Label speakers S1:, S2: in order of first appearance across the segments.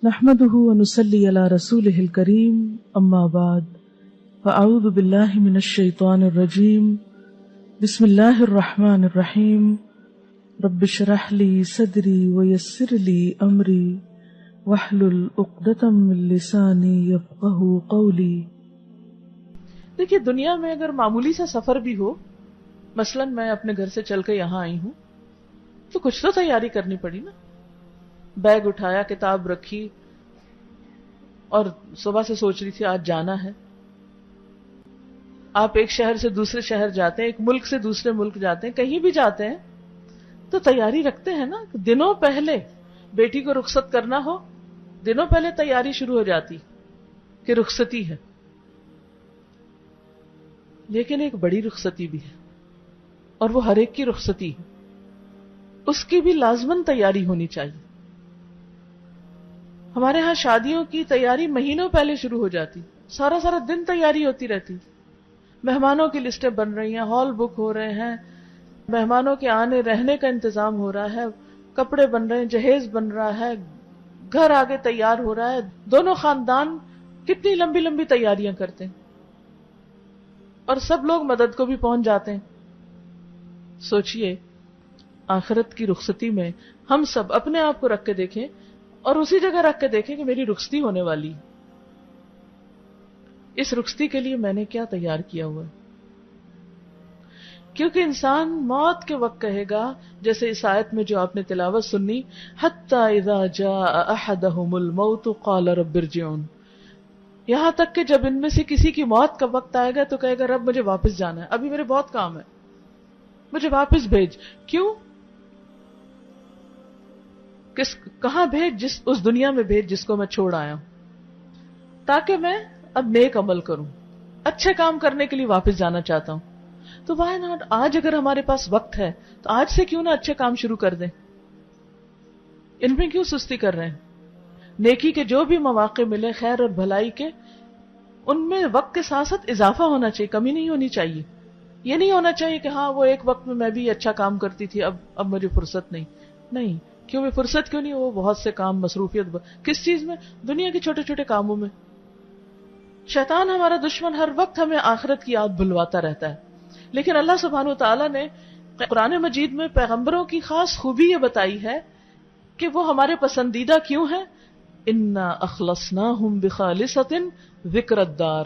S1: نحمده ونصلي على رسوله الكريم اما بعد فاعوذ بالله من الشيطان الرجيم بسم الله الرحمن الرحيم رب اشرح لي صدري ويسر لي امري واحلل عقدة من لساني يفقهوا قولي.
S2: دیکھیے دنیا میں اگر معمولی سا سفر بھی ہو، مثلاً میں اپنے گھر سے چل کے یہاں آئی ہوں تو کچھ تو تیاری کرنی پڑی نا. بیگ اٹھایا، کتاب رکھی اور صبح سے سوچ رہی تھی آج جانا ہے. آپ ایک شہر سے دوسرے شہر جاتے ہیں، ایک ملک سے دوسرے ملک جاتے ہیں، کہیں بھی جاتے ہیں تو تیاری رکھتے ہیں نا. دنوں پہلے بیٹی کو رخصت کرنا ہو، دنوں پہلے تیاری شروع ہو جاتی کہ رخصتی ہے. لیکن ایک بڑی رخصتی بھی ہے اور وہ ہر ایک کی رخصتی ہے، اس کی بھی لازماً تیاری ہونی چاہیے. ہمارے ہاں شادیوں کی تیاری مہینوں پہلے شروع ہو جاتی، سارا دن تیاری ہوتی رہتی. مہمانوں کی لسٹیں بن رہی ہیں، ہال بک ہو رہے ہیں، مہمانوں کے آنے رہنے کا انتظام ہو رہا ہے، کپڑے بن رہے ہیں، جہیز بن رہا ہے، گھر آگے تیار ہو رہا ہے. دونوں خاندان کتنی لمبی لمبی تیاریاں کرتے ہیں اور سب لوگ مدد کو بھی پہنچ جاتے ہیں. سوچئے آخرت کی رخصتی میں ہم سب اپنے آپ کو رکھ کے دیکھیں اور اسی جگہ رکھ کے دیکھیں کہ میری رخصتی ہونے والی ہے. اس رخصتی کے لیے میں نے کیا تیار کیا ہوا ہے؟ کیونکہ انسان موت کے وقت کہے گا، جیسے اس آیت میں جو آپ نے تلاوت سنی، حتی اذا جاء احدهم الموت قال رب ارجعون، یہاں تک کہ جب ان میں سے کسی کی موت کا وقت آئے گا تو کہے گا رب مجھے واپس جانا ہے، ابھی میرے بہت کام ہے، مجھے واپس بھیج. کیوں؟ کہاں بھیج؟ اس دنیا میں بھیج جس کو میں چھوڑ آیا ہوں، تاکہ میں اب نیک عمل کروں، اچھے کام کرنے کے لیے واپس جانا چاہتا ہوں. تو وائی ناٹ، آج اگر ہمارے پاس وقت ہے تو آج سے کیوں نہ اچھے کام شروع کر دیں؟ ان میں کیوں سستی کر رہے ہیں؟ نیکی کے جو بھی مواقع ملے خیر اور بھلائی کے، ان میں وقت کے ساتھ ساتھ اضافہ ہونا چاہیے، کمی نہیں ہونی چاہیے. یہ نہیں ہونا چاہیے کہ ہاں وہ ایک وقت میں بھی اچھا کام کرتی تھی، اب مجھے فرصت نہیں. کیوں بھی فرصت کیوں نہیں؟ وہ بہت سے کام، مصروفیت کس چیز میں؟ دنیا کے چھوٹے چھوٹے کاموں میں. شیطان ہمارا دشمن ہر وقت ہمیں آخرت کی یاد بھلواتا رہتا ہے. لیکن اللہ سبحانہ وتعالیٰ نے قرآن مجید میں پیغمبروں کی خاص خوبی یہ بتائی ہے کہ وہ ہمارے پسندیدہ کیوں ہیں. انا اخلصناہم بخالصۃ ذکر الدار،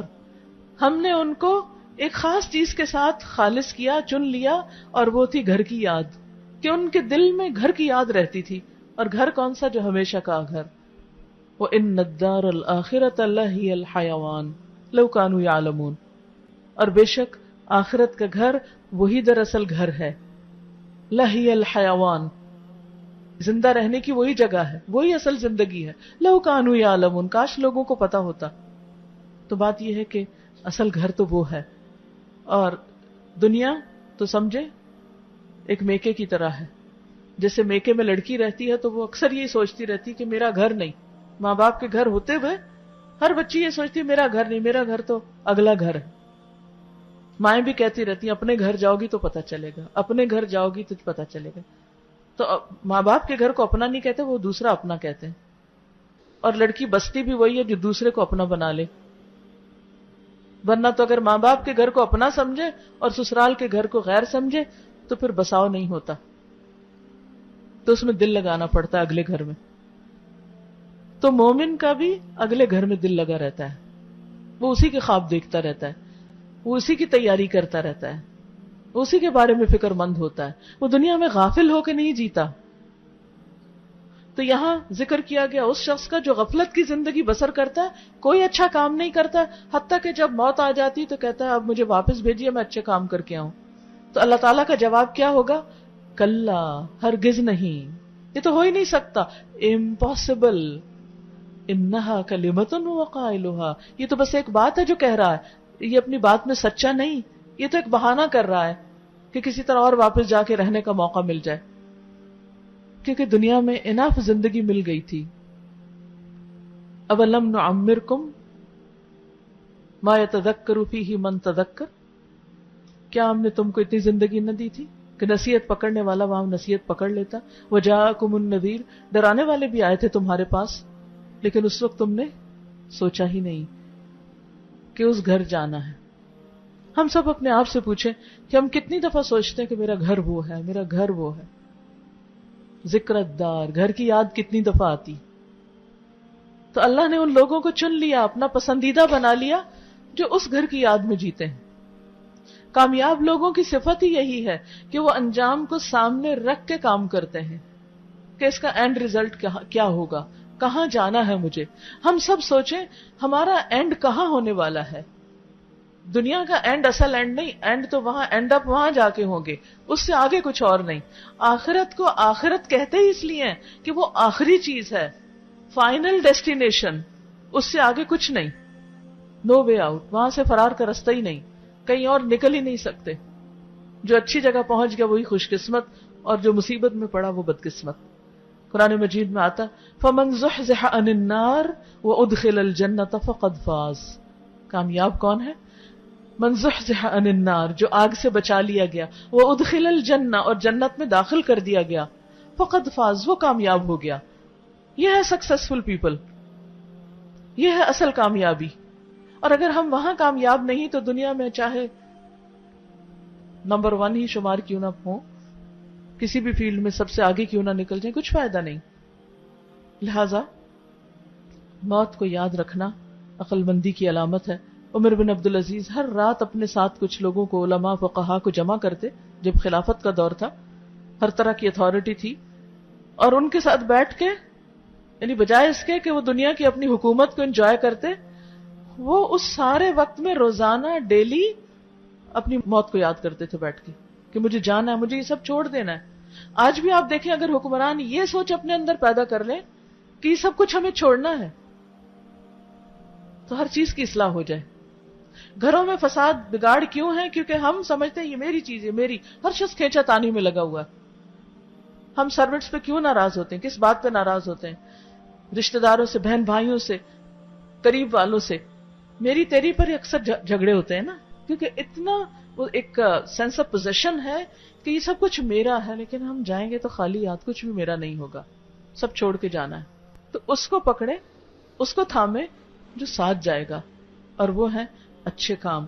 S2: ہم نے ان کو ایک خاص چیز کے ساتھ خالص کیا، چن لیا، اور وہ تھی گھر کی یاد، کہ ان کے دل میں گھر کی یاد رہتی تھی. اور گھر کون سا؟ جو ہمیشہ کا گھر. وَإِنَّ الدَّارَ الْآخِرَةَ لَهِيَ الْحَيَوَانُ لَوْ كَانُوا يَعْلَمُونَ، اور بے شک آخرت کا گھر وہی دراصل گھر ہے. لَهِيَ الْحَيَوَانُ، زندہ رہنے کی وہی جگہ ہے، وہی اصل زندگی ہے. لَوْ كَانُوا يَعْلَمُونَ، کاش لوگوں کو پتا ہوتا. تو بات یہ ہے کہ اصل گھر تو وہ ہے، اور دنیا تو سمجھے ایک میکے کی طرح ہے. جیسے میکے میں لڑکی رہتی ہے تو وہ اکثر یہ سوچتی رہتی کہ میرا گھر نہیں. ماں باپ کے گھر ہوتے ہوئے ہر بچی یہ سوچتی میرا گھر نہیں، میرا گھر تو اگلا گھر ہے. مائیں بھی کہتی رہتی اپنے گھر جاؤ گی تو پتا چلے گا، اپنے گھر جاؤ گی تو پتا چلے گا. تو ماں باپ کے گھر کو اپنا نہیں کہتے، وہ دوسرا اپنا کہتے ہیں. اور لڑکی بستی بھی وہی ہے جو دوسرے کو اپنا بنا لے. ورنہ تو اگر ماں باپ کے گھر کو اپنا سمجھے اور سسرال کے گھر کو غیر سمجھے تو پھر بساؤ نہیں ہوتا، تو اس میں دل لگانا پڑتا ہے اگلے گھر میں. تو مومن کا بھی اگلے گھر میں دل لگا رہتا ہے، وہ اسی کے خواب دیکھتا رہتا ہے، وہ اسی کی تیاری کرتا رہتا ہے، وہ اسی کے بارے میں فکر مند ہوتا ہے. وہ دنیا میں غافل ہو کے نہیں جیتا. تو یہاں ذکر کیا گیا اس شخص کا جو غفلت کی زندگی بسر کرتا ہے، کوئی اچھا کام نہیں کرتا، حتیٰ کہ جب موت آ جاتی تو کہتا ہے اب مجھے واپس بھیجیے، میں اچھے کام کر کے آؤں. تو اللہ تعالیٰ کا جواب کیا ہوگا؟ کلا، ہرگز نہیں، یہ تو ہو ہی نہیں سکتا، امپاسبل. انہا کلمۃ ہوا قائلھا، یہ تو بس ایک بات ہے جو کہہ رہا ہے، یہ اپنی بات میں سچا نہیں، یہ تو ایک بہانہ کر رہا ہے کہ کسی طرح اور واپس جا کے رہنے کا موقع مل جائے، کیونکہ دنیا میں انف زندگی مل گئی تھی. اولم نعمرکم ما یتذکر فیہ من تذکر، کیا ہم نے تم کو اتنی زندگی نہ دی تھی کہ نصیحت پکڑنے والا وہاں نصیحت پکڑ لیتا. وجاءکم النذیر، ڈرانے والے بھی آئے تھے تمہارے پاس. لیکن اس وقت تم نے سوچا ہی نہیں کہ اس گھر جانا ہے. ہم سب اپنے آپ سے پوچھیں کہ ہم کتنی دفعہ سوچتے ہیں کہ میرا گھر وہ ہے، میرا گھر وہ ہے. ذکر الدار، گھر کی یاد کتنی دفعہ آتی. تو اللہ نے ان لوگوں کو چن لیا، اپنا پسندیدہ بنا لیا جو اس گھر کی یاد میں جیتے ہیں. کامیاب لوگوں کی صفت ہی یہی ہے کہ وہ انجام کو سامنے رکھ کے کام کرتے ہیں کہ اس کا اینڈ ریزلٹ کیا ہوگا، کہاں جانا ہے مجھے. ہم سب سوچیں ہمارا اینڈ کہاں ہونے والا ہے. دنیا کا اینڈ اصل اینڈ نہیں، اینڈ تو وہاں، اینڈ اپ وہاں جا کے ہوں گے، اس سے آگے کچھ اور نہیں. آخرت کو آخرت کہتے ہی اس لیے ہیں کہ وہ آخری چیز ہے، فائنل ڈیسٹینیشن، اس سے آگے کچھ نہیں. نو وے آؤٹ، وہاں سے فرار کا رستہ ہی نہیں، کہیں اور نکل ہی نہیں سکتے. جو اچھی جگہ پہنچ گیا وہی خوش قسمت، اور جو مصیبت میں پڑا وہ بدقسمت. قرآن مجید میں آتا فَمَنْ زُحْزِحَ عَنِ النَّارِ وَأُدْخِلَ الْجَنَّةَ فَقَدْ فَازَ. کامیاب کون ہے؟ من زحزح عن النار، جو آگ سے بچا لیا گیا، وَأُدْخِلَ الْجَنَّةَ، اور جنت میں داخل کر دیا گیا، فَقَدْ فَاز، وہ کامیاب ہو گیا. یہ ہے سکسیسفل پیپل، یہ ہے اصل کامیابی. اور اگر ہم وہاں کامیاب نہیں تو دنیا میں چاہے نمبر 1 ہی شمار کیوں نہ ہو، کسی بھی فیلڈ میں سب سے آگے کیوں نہ نکل جائیں، کچھ فائدہ نہیں. لہذا موت کو یاد رکھنا عقل مندی کی علامت ہے. عمر بن عبدالعزیز ہر رات اپنے ساتھ کچھ لوگوں کو، علماء فقہا کو جمع کرتے، جب خلافت کا دور تھا، ہر طرح کی اتھارٹی تھی، اور ان کے ساتھ بیٹھ کے، یعنی بجائے اس کے کہ وہ دنیا کی اپنی حکومت کو انجوائے کرتے، وہ اس سارے وقت میں روزانہ ڈیلی اپنی موت کو یاد کرتے تھے بیٹھ کے کہ مجھے جانا ہے، مجھے یہ سب چھوڑ دینا ہے. آج بھی آپ دیکھیں اگر حکمران یہ سوچ اپنے اندر پیدا کر لیں کہ یہ سب کچھ ہمیں چھوڑنا ہے تو ہر چیز کی اصلاح ہو جائے. گھروں میں فساد بگاڑ کیوں ہے؟ کیونکہ ہم سمجھتے ہیں یہ میری چیز ہے، میری. ہر شخص کھینچا تانی میں لگا ہوا ہے. ہم سروٹس پہ کیوں ناراض ہوتے ہیں؟ کس بات پہ ناراض ہوتے ہیں؟ رشتہ داروں سے، بہن بھائیوں سے، قریب والوں سے میری تیری پر اکثر جھگڑے ہوتے ہیں نا، کیونکہ اتنا وہ ایک سینس آف پوزیشن ہے کہ یہ سب کچھ میرا ہے. لیکن ہم جائیں گے تو خالی ہاتھ، کچھ بھی میرا نہیں ہوگا، سب چھوڑ کے جانا ہے. تو اس کو پکڑے، اس کو تھامے جو ساتھ جائے گا، اور وہ ہے اچھے کام.